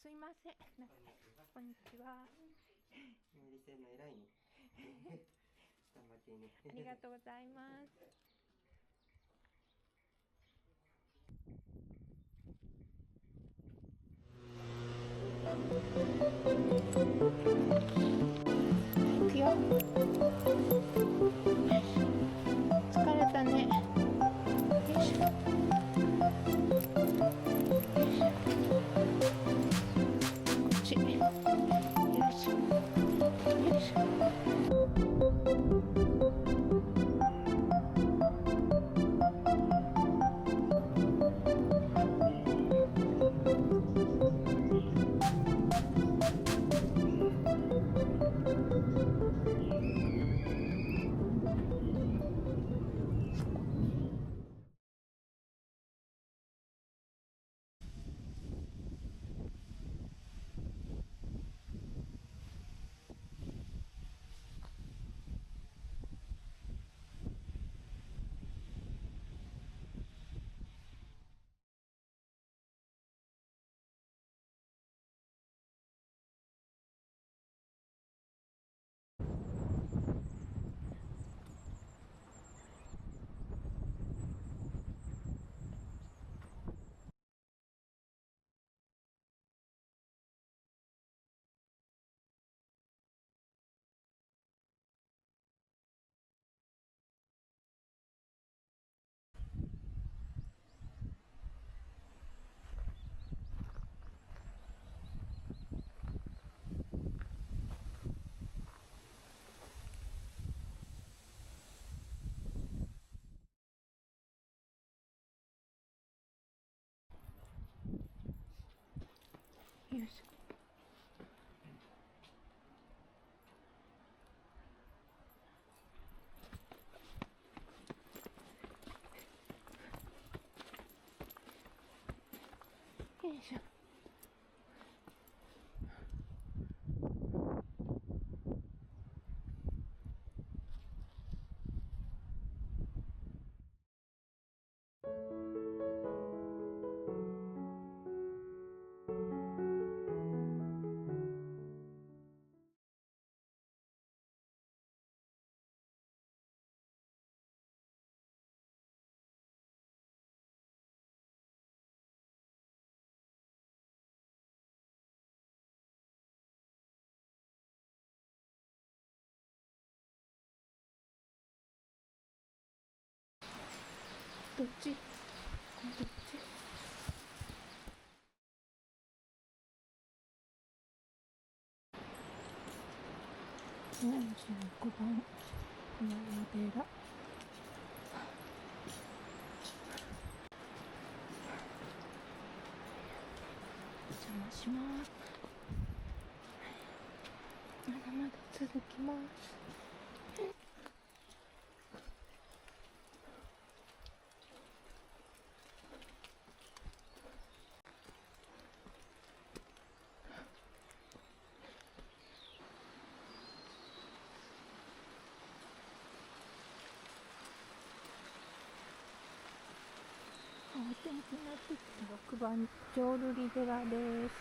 すいません。こんにちは。リセの偉いね。下負けね。ありがとうございます。行くよ。疲れたね。よいしょ。こっち。よいしょ。よいしょ。よいしょ。よいしょ。どっち？どっち？45番山寺。お邪魔します。まだまだ続きます。お天気になってきた。6番浄瑠璃寺です。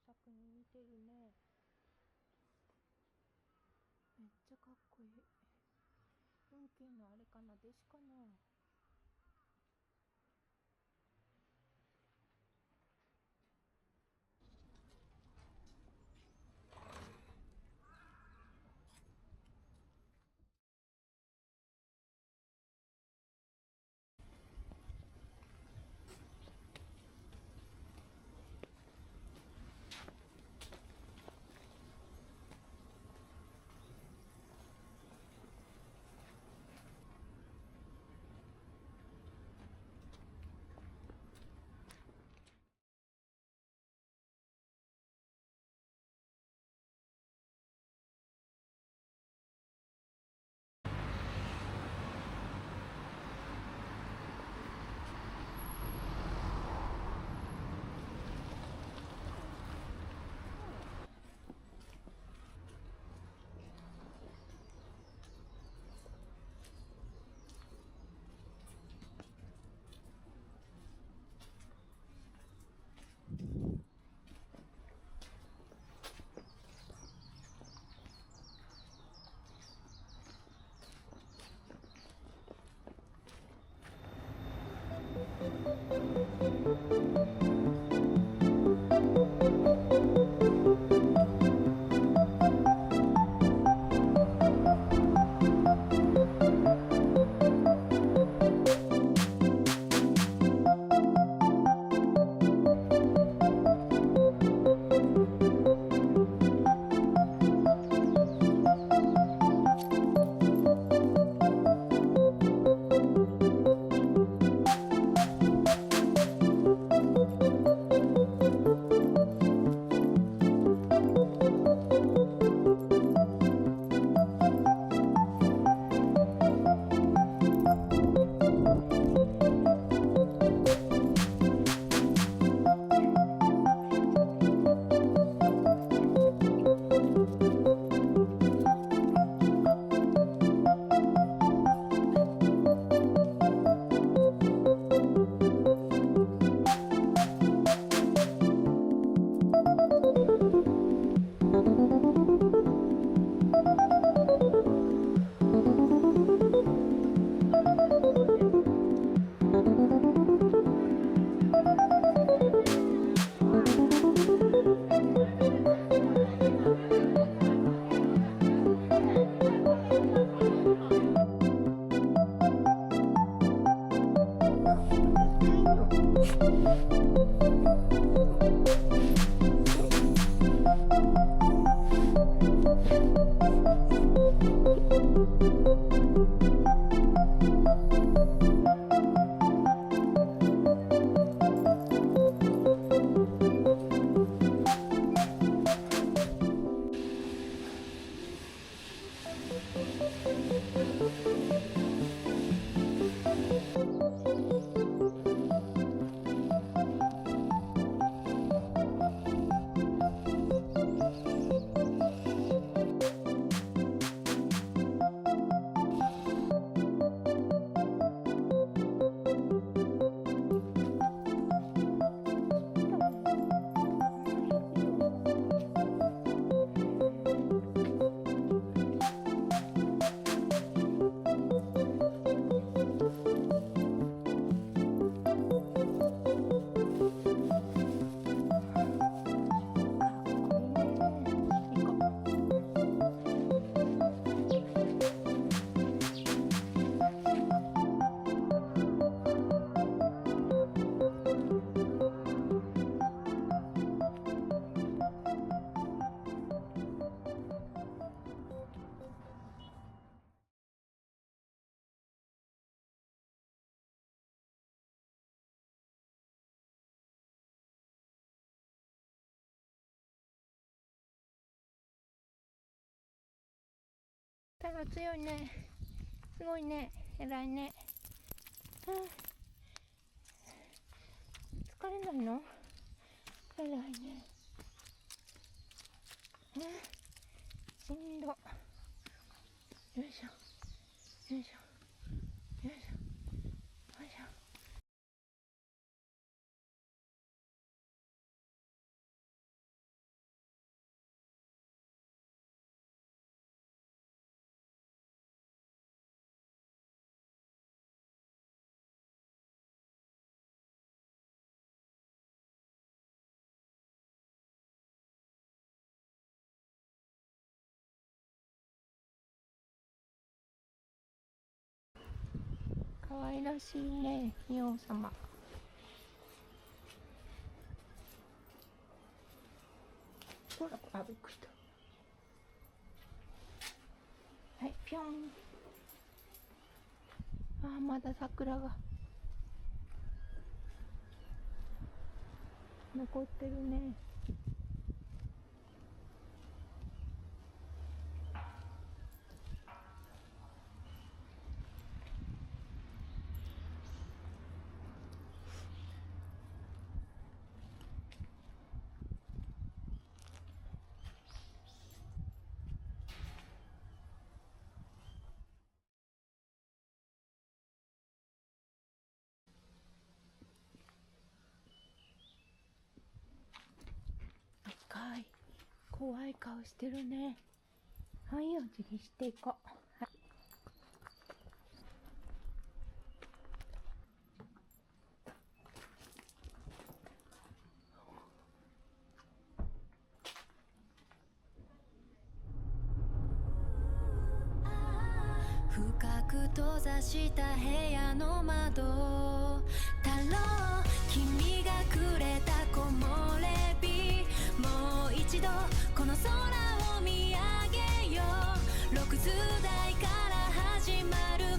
作に似てるね。めっちゃかっこいい。運慶のあれかな、弟子かな。手が強いね。すごいね。偉いね。疲れないの？偉いね。しんど。よいしょ。よいしょ。よいしょ。よいしょ。かわいらしいね、仁王様。ほら、あ、びっくりした。はい、ぴょん。あ、まだ桜が残ってるね。赤い怖い顔してるね。はい、お辞儀していこう。はい、深く閉ざした部屋の窓太郎、君がくれた木漏れ日、もう一度この空を見上げよう。6時台から始まる